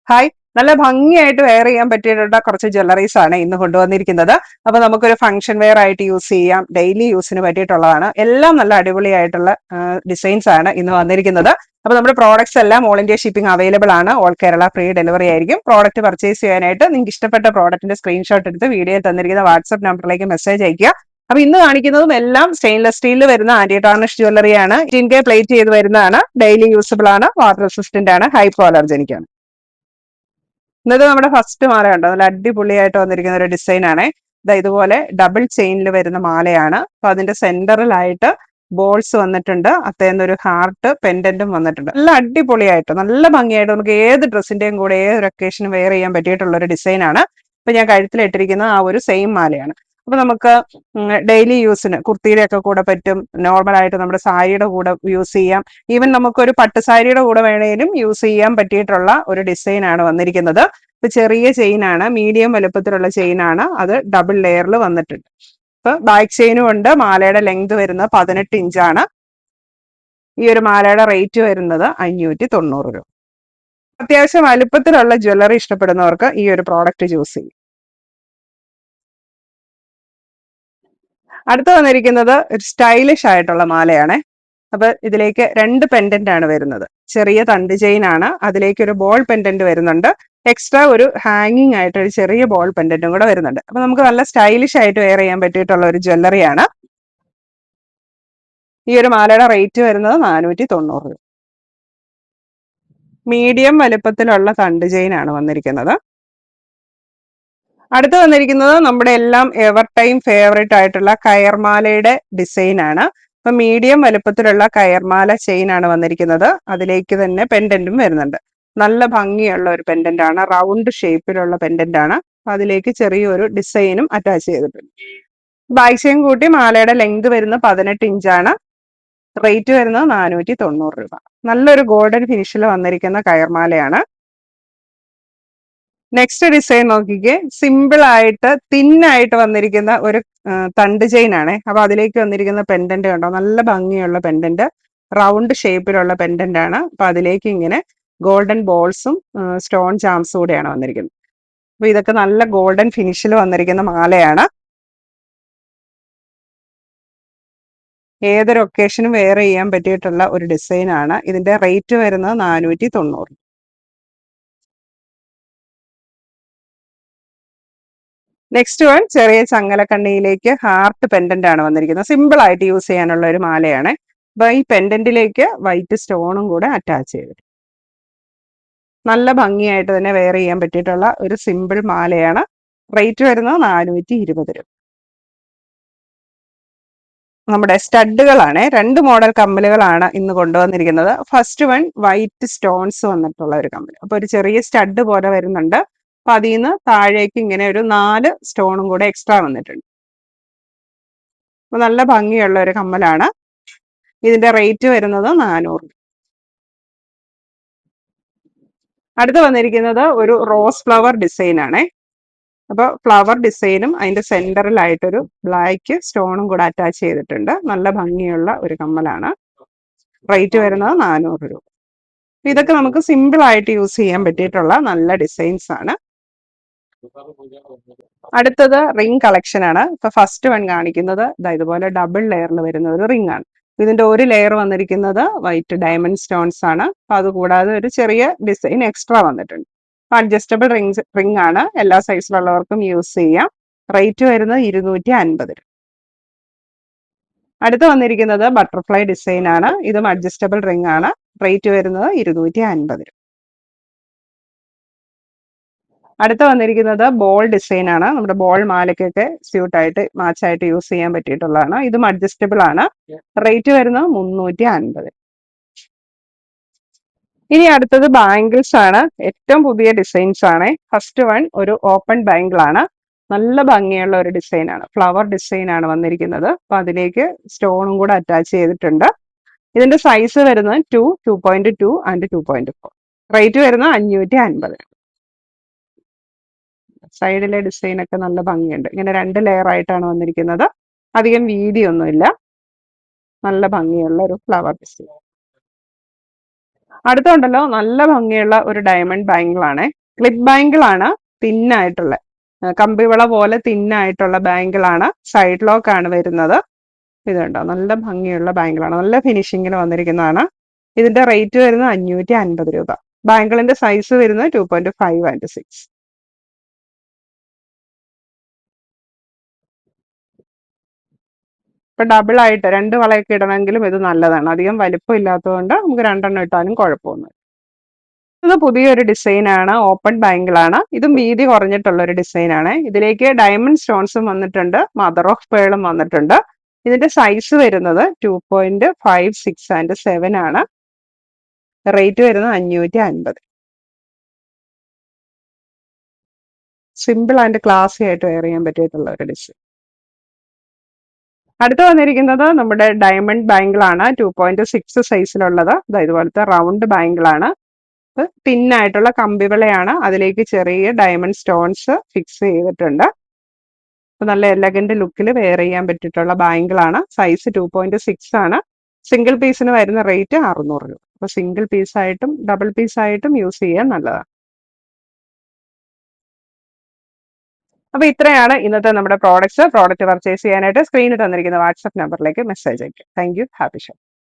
Hi. നല്ല ഭംഗിയായിട്ട് wear ചെയ്യാൻ പറ്റിയിട്ടുള്ള കുറച്ച് ജ്വല്ലറീസ് ആണ് ഇന്ന് കൊണ്ടുവന്നിരിക്കുന്നത്. അപ്പൊ നമുക്കൊരു ഫംഗ്ഷൻ വെയർ ആയിട്ട് യൂസ് ചെയ്യാം, ഡെയിലി യൂസിന് പറ്റിയിട്ടുള്ളതാണ്. എല്ലാം നല്ല അടിപൊളിയായിട്ടുള്ള ഡിസൈൻസ് ആണ് ഇന്ന് വന്നിരിക്കുന്നത്. അപ്പൊ നമ്മുടെ പ്രോഡക്ട്സ് എല്ലാം ഓൾ ഇന്ത്യ ഷിപ്പിംഗ് അവൈലബിൾ ആണ്. ഓൾ കേരള ഫ്രീ ഡെലിവറി ആയിരിക്കും. പ്രോഡക്റ്റ് പർച്ചേസ് ചെയ്യാനായിട്ട് നിങ്ങൾക്ക് ഇഷ്ടപ്പെട്ട പ്രോഡക്റ്റിന്റെ സ്ക്രീൻഷോട്ട് എടുത്ത് വീഡിയോയിൽ തന്നിരിക്കുന്ന വാട്സ്ആപ്പ് നമ്പറിലേക്ക് മെസ്സേജ് അയക്കുക. അപ്പൊ ഇന്ന് കാണിക്കുന്നതും എല്ലാം സ്റ്റെയിൻലെസ് സ്റ്റീലിൽ വരുന്ന ആന്റി ടാർണിഷ് ജ്വല്ലറിയാണ്. 10K പ്ലേറ്റ് ചെയ്ത് വരുന്നതാണ്. ഡെയിലി യൂസബിൾ ആണ്, വാട്ടർ റെസിസ്റ്റന്റ് ആണ്, ഹൈപ്പോ അലർജനിക് ആണ്. ഇന്നത്തെ നമ്മുടെ ഫസ്റ്റ് മാല കണ്ടോ, നല്ല അടിപൊളിയായിട്ട് വന്നിരിക്കുന്ന ഒരു ഡിസൈൻ ആണ്. ഇതുപോലെ ഡബിൾ ചെയിനിൽ വരുന്ന മാലയാണ്. അപ്പൊ അതിന്റെ സെന്ററിലായിട്ട് ബോൾസ് വന്നിട്ടുണ്ട്. അത്തേന്നൊരു ഹാർട്ട് പെൻഡന്റും വന്നിട്ടുണ്ട്. നല്ല അടിപൊളിയായിട്ട് നല്ല ഭംഗിയായിട്ട് നമുക്ക് ഏത് ഡ്രസ്സിന്റെയും കൂടെ ഏതൊരു ഒക്കേഷനും വെയർ ചെയ്യാൻ പറ്റിയിട്ടുള്ള ഒരു ഡിസൈൻ ആണ്. ഇപ്പൊ ഞാൻ കഴുത്തിലിട്ടിരിക്കുന്ന ആ ഒരു സെയിം മാലയാണ്. അപ്പൊ നമുക്ക് ഡെയിലി യൂസിന് കുർത്തിയുടെ ഒക്കെ കൂടെ പറ്റും. നോർമൽ ആയിട്ട് നമ്മുടെ സാരിയുടെ കൂടെ യൂസ് ചെയ്യാം. ഈവൻ നമുക്കൊരു പട്ടുസാരിയുടെ കൂടെ വേണേലും യൂസ് ചെയ്യാൻ പറ്റിയിട്ടുള്ള ഒരു ഡിസൈൻ ആണ് വന്നിരിക്കുന്നത്. ഇപ്പൊ ചെറിയ ചെയിൻ ആണ്, മീഡിയം വലുപ്പത്തിലുള്ള ചെയിൻ ആണ്. അത് ഡബിൾ ലെയറിൽ വന്നിട്ടുണ്ട്. ഇപ്പൊ ബാക്ക് ചെയിനും ഉണ്ട്. മാലയുടെ ലെങ്ത് വരുന്നത് 18 ഇഞ്ചാണ്. ഈ ഒരു മാലയുടെ റേറ്റ് വരുന്നത് 590 രൂപ. അത്യാവശ്യം വലുപ്പത്തിലുള്ള ജ്വല്ലറി ഇഷ്ടപ്പെടുന്നവർക്ക് ഈ ഒരു പ്രോഡക്റ്റ് ചൂസ് ചെയ്യും. അടുത്ത് വന്നിരിക്കുന്നത് ഒരു സ്റ്റൈലിഷ് ആയിട്ടുള്ള മാലയാണ്. അപ്പൊ ഇതിലേക്ക് 2 പെൻഡന്റ് ആണ് വരുന്നത്. ചെറിയ തണ്ട് ചെയിൻ ആണ്. അതിലേക്ക് ഒരു ബോൾ പെൻഡന്റ് വരുന്നുണ്ട്. എക്സ്ട്രാ ഒരു ഹാങ്ങിങ് ആയിട്ട് ഒരു ചെറിയ ബോൾ പെൻഡന്റും കൂടെ വരുന്നുണ്ട്. അപ്പൊ നമുക്ക് നല്ല സ്റ്റൈലിഷ് ആയിട്ട് വെയർ ചെയ്യാൻ പറ്റിയിട്ടുള്ള ഒരു ജ്വല്ലറിയാണ്. ഈ ഒരു മാലയുടെ റേറ്റ് വരുന്നത് 490 രൂപ. മീഡിയം വലുപ്പത്തിലുള്ള തണ്ട് ചെയിൻ ആണ് വന്നിരിക്കുന്നത്. അടുത്ത് വന്നിരിക്കുന്നത് നമ്മുടെ എല്ലാം എവർ ടൈം ഫേവറേറ്റ് ആയിട്ടുള്ള കയർമാലയുടെ ഡിസൈൻ ആണ്. അപ്പൊ മീഡിയം വലുപ്പത്തിലുള്ള കയർമാല ചെയിൻ ആണ് വന്നിരിക്കുന്നത്. അതിലേക്ക് തന്നെ പെൻഡന്റും വരുന്നുണ്ട്. നല്ല ഭംഗിയുള്ള ഒരു പെൻഡന്റ് ആണ്. റൗണ്ട് ഷേപ്പിലുള്ള പെൻഡന്റ് ആണ്. അതിലേക്ക് ചെറിയൊരു ഡിസൈനും അറ്റാച്ച് ചെയ്തിട്ടുണ്ട്. ബാക്ക് ചെയിൻ കൂട്ടി മാലയുടെ ലെങ്ത് വരുന്നത് 18 ഇഞ്ചാണ്. റേറ്റ് വരുന്നത് 490 രൂപ. നല്ലൊരു ഗോൾഡൻ ഫിനിഷിൽ വന്നിരിക്കുന്ന കയർമാലയാണ്. നെക്സ്റ്റ് ഡിസൈൻ നോക്കിക്കേ. സിമ്പിൾ ആയിട്ട് തിന്നായിട്ട് വന്നിരിക്കുന്ന ഒരു തണ്ട് ചെയിൻ ആണ്. അപ്പൊ അതിലേക്ക് വന്നിരിക്കുന്ന പെൻഡന്റ് കണ്ടോ, നല്ല ഭംഗിയുള്ള പെൻഡന്റ്, റൗണ്ട് ഷേപ്പിലുള്ള പെൻഡന്റ് ആണ്. അപ്പൊ അതിലേക്ക് ഇങ്ങനെ ഗോൾഡൻ ബോൾസും സ്റ്റോൺ ചാംസും കൂടെയാണ് വന്നിരിക്കുന്നത്. അപ്പൊ ഇതൊക്കെ നല്ല ഗോൾഡൻ ഫിനിഷിൽ വന്നിരിക്കുന്ന മാലയാണ്. ഏതൊരു ഒക്കേഷനും വെയർ ചെയ്യാൻ പറ്റിയിട്ടുള്ള ഒരു ഡിസൈൻ ആണ്. ഇതിന്റെ റേറ്റ് വരുന്നത് 490. നെക്സ്റ്റ് വൺ ചെറിയ ചങ്ങലക്കണ്ണിയിലേക്ക് ഹാർട്ട് പെൻഡന്റ് ആണ് വന്നിരിക്കുന്നത്. സിമ്പിൾ ആയിട്ട് യൂസ് ചെയ്യാനുള്ള ഒരു മാലയാണ്. അപ്പൊ ഈ പെൻഡന്റിലേക്ക് വൈറ്റ് സ്റ്റോണും കൂടെ അറ്റാച്ച് ചെയ്തിട്ട് നല്ല ഭംഗിയായിട്ട് തന്നെ വെയർ ചെയ്യാൻ പറ്റിയിട്ടുള്ള ഒരു സിമ്പിൾ മാലയാണ്. റേറ്റ് വരുന്നത് 420 രൂപ. നമ്മുടെ സ്റ്റഡുകളാണ്. 2 മോഡൽ കമ്മലുകളാണ് ഇന്ന് കൊണ്ടുവന്നിരിക്കുന്നത്. ഫസ്റ്റ് വൺ വൈറ്റ് സ്റ്റോൺസ് വന്നിട്ടുള്ള ഒരു കമ്മൽ. അപ്പൊ ഒരു ചെറിയ സ്റ്റഡ് പോലെ വരുന്നുണ്ട്. അപ്പൊ അതിൽ നിന്ന് താഴേക്ക് ഇങ്ങനെ ഒരു 4 സ്റ്റോണും കൂടെ എക്സ്ട്രാ വന്നിട്ടുണ്ട്. അപ്പൊ നല്ല ഭംഗിയുള്ള ഒരു കമ്മലാണ്. ഇതിന്റെ റേറ്റ് വരുന്നത് 400. അടുത്ത് വന്നിരിക്കുന്നത് ഒരു റോസ് ഫ്ലവർ ഡിസൈൻ ആണ്. അപ്പൊ ഫ്ലവർ ഡിസൈനും അതിന്റെ സെന്ററിലായിട്ടൊരു ബ്ലാക്ക് സ്റ്റോണും കൂടെ അറ്റാച്ച് ചെയ്തിട്ടുണ്ട്. നല്ല ഭംഗിയുള്ള ഒരു കമ്മലാണ്. റേറ്റ് വരുന്നത് 400 രൂപ. ഇതൊക്കെ നമുക്ക് സിമ്പിൾ ആയിട്ട് യൂസ് ചെയ്യാൻ പറ്റിയിട്ടുള്ള നല്ല ഡിസൈൻസ് ആണ്. അടുത്തത് റിംഗ് കളക്ഷൻ ആണ്. ഇപ്പൊ ഫസ്റ്റ് വൺ കാണിക്കുന്നത് ഇതുപോലെ ഡബിൾ ലെയറിൽ വരുന്ന ഒരു റിംഗ് ആണ്. ഇതിന്റെ ഒരു ലെയർ വന്നിരിക്കുന്നത് വൈറ്റ് ഡയമണ്ട് സ്റ്റോൺസ് ആണ്. അപ്പൊ അതുകൂടാതെ ഒരു ചെറിയ ഡിസൈൻ എക്സ്ട്രാ വന്നിട്ടുണ്ട്. അഡ്ജസ്റ്റബിൾ റിംഗ് ആണ്. എല്ലാ സൈസിലുള്ളവർക്കും യൂസ് ചെയ്യാം. റേറ്റ് വരുന്നത് 250 രൂപ. അടുത്ത് വന്നിരിക്കുന്നത് ബട്ടർഫ്ലൈ ഡിസൈൻ ആണ്. ഇതും അഡ്ജസ്റ്റബിൾ റിംഗ് ആണ്. റേറ്റ് വരുന്നത് 250 രൂപ. അടുത്ത് വന്നിരിക്കുന്നത് ബോൾ ഡിസൈൻ ആണ്. നമ്മുടെ ബോൾ മാലയ്ക്കൊക്കെ സ്യൂട്ടായിട്ട് മാച്ചായിട്ട് യൂസ് ചെയ്യാൻ പറ്റിയിട്ടുള്ളതാണ്. ഇതും അഡ്ജസ്റ്റബിൾ ആണ്. റേറ്റ് വരുന്നത് 350. ഇനി അടുത്തത് ബാംഗിൾസ് ആണ്. ഏറ്റവും പുതിയ ഡിസൈൻസ് ആണ്. ഫസ്റ്റ് വൺ ഒരു ഓപ്പൺ ബാംഗിൾ ആണ്. നല്ല ഭംഗിയുള്ള ഒരു ഡിസൈൻ ആണ്. ഫ്ലവർ ഡിസൈൻ ആണ് വന്നിരിക്കുന്നത്. അപ്പൊ അതിലേക്ക് സ്റ്റോണും കൂടെ അറ്റാച്ച് ചെയ്തിട്ടുണ്ട്. ഇതിന്റെ സൈസ് വരുന്നത് 2, 2.2 ആൻഡ് 2.4. റേറ്റ് വരുന്നത് 550. സൈഡിലെ ഡിസൈൻ ഒക്കെ നല്ല ഭംഗിയുണ്ട്. ഇങ്ങനെ 2 ലെയർ ആയിട്ടാണ് വന്നിരിക്കുന്നത്. അധികം വീതിയൊന്നുമില്ല. നല്ല ഭംഗിയുള്ള ഒരു ഫ്ലവർ ഡിസൈൻ. അടുത്തുണ്ടല്ലോ നല്ല ഭംഗിയുള്ള ഒരു ഡയമണ്ട് ബാങ്കിൾ ആണ്. ക്ലിപ്പ് ബാങ്കിൾ ആണ്, തിന്നായിട്ടുള്ള കമ്പിവള പോലെ തിന്നായിട്ടുള്ള ബാങ്കിൾ ആണ്. സൈഡ് ലോക്ക് ആണ് വരുന്നത്. ഇതുണ്ടോ, നല്ല ഭംഗിയുള്ള ബാങ്കിളാണ്, നല്ല ഫിനിഷിങ്ങിൽ വന്നിരിക്കുന്നതാണ്. ഇതിന്റെ റേറ്റ് വരുന്നത് 550 രൂപ. ബാങ്കിളിന്റെ സൈസ് വരുന്നത് 2.5 ആൻഡ് 6. ഇപ്പൊ ഡബിൾ ആയിട്ട് രണ്ട് വളയൊക്കെ ഇടണമെങ്കിലും ഇത് നല്ലതാണ്. അധികം വലിപ്പം ഇല്ലാത്തതുകൊണ്ട് നമുക്ക് രണ്ടെണ്ണം ഇട്ടാലും കുഴപ്പമൊന്നും. ഇത് പുതിയൊരു ഡിസൈൻ ആണ്, ഓപ്പൺ ബാങ്കിൾ ആണ്. ഇതും വീതി കുറഞ്ഞിട്ടുള്ള ഒരു ഡിസൈൻ ആണ്. ഇതിലേക്ക് ഡയമണ്ട് സ്റ്റോൺസും വന്നിട്ടുണ്ട്, മദർ ഓഫ് പേളും വന്നിട്ടുണ്ട്. ഇതിന്റെ സൈസ് വരുന്നത് 2.5, 6 ആൻഡ് 7 ആണ്. റേറ്റ് വരുന്നത് 550. സിമ്പിൾ ആൻഡ് ക്ലാസി ആയിട്ട് വെയർ ചെയ്യാൻ പറ്റിയിട്ടുള്ള ഒരു ഡിസൈൻ. അടുത്ത് വന്നിരിക്കുന്നത് നമ്മുടെ ഡയമണ്ട് ബാങ്കിൾ ആണ്, 2.6 സൈസിലുള്ളത്. ഇതുപോലത്തെ റൗണ്ട് ബാങ്കിൾ ആണ്. തിന്നായിട്ടുള്ള കമ്പിവളയാണ്, അതിലേക്ക് ചെറിയ ഡയമണ്ട് സ്റ്റോൺസ് ഫിക്സ് ചെയ്തിട്ടുണ്ട്. നല്ല എലഗന്റ് ലുക്കിൽ വെയർ ചെയ്യാൻ പറ്റിയിട്ടുള്ള ബാങ്കിൾ ആണ്. സൈസ് 2.6 ആണ്. സിംഗിൾ പീസിന് വരുന്ന റേറ്റ് 600 രൂപ. അപ്പൊ സിംഗിൾ പീസായിട്ടും ഡബിൾ പീസായിട്ടും യൂസ് ചെയ്യാൻ നല്ലതാണ്. അപ്പൊ ഇത്രയാണ് ഇന്നത്തെ നമ്മുടെ പ്രോഡക്റ്റ് പർച്ചേസ് ചെയ്യാനായിട്ട് സ്ക്രീനിൽ തന്നിരിക്കുന്ന വാട്സ്ആപ്പ് നമ്പറിലേക്ക് മെസ്സേജ് അയക്കും. Thank you. Happy show.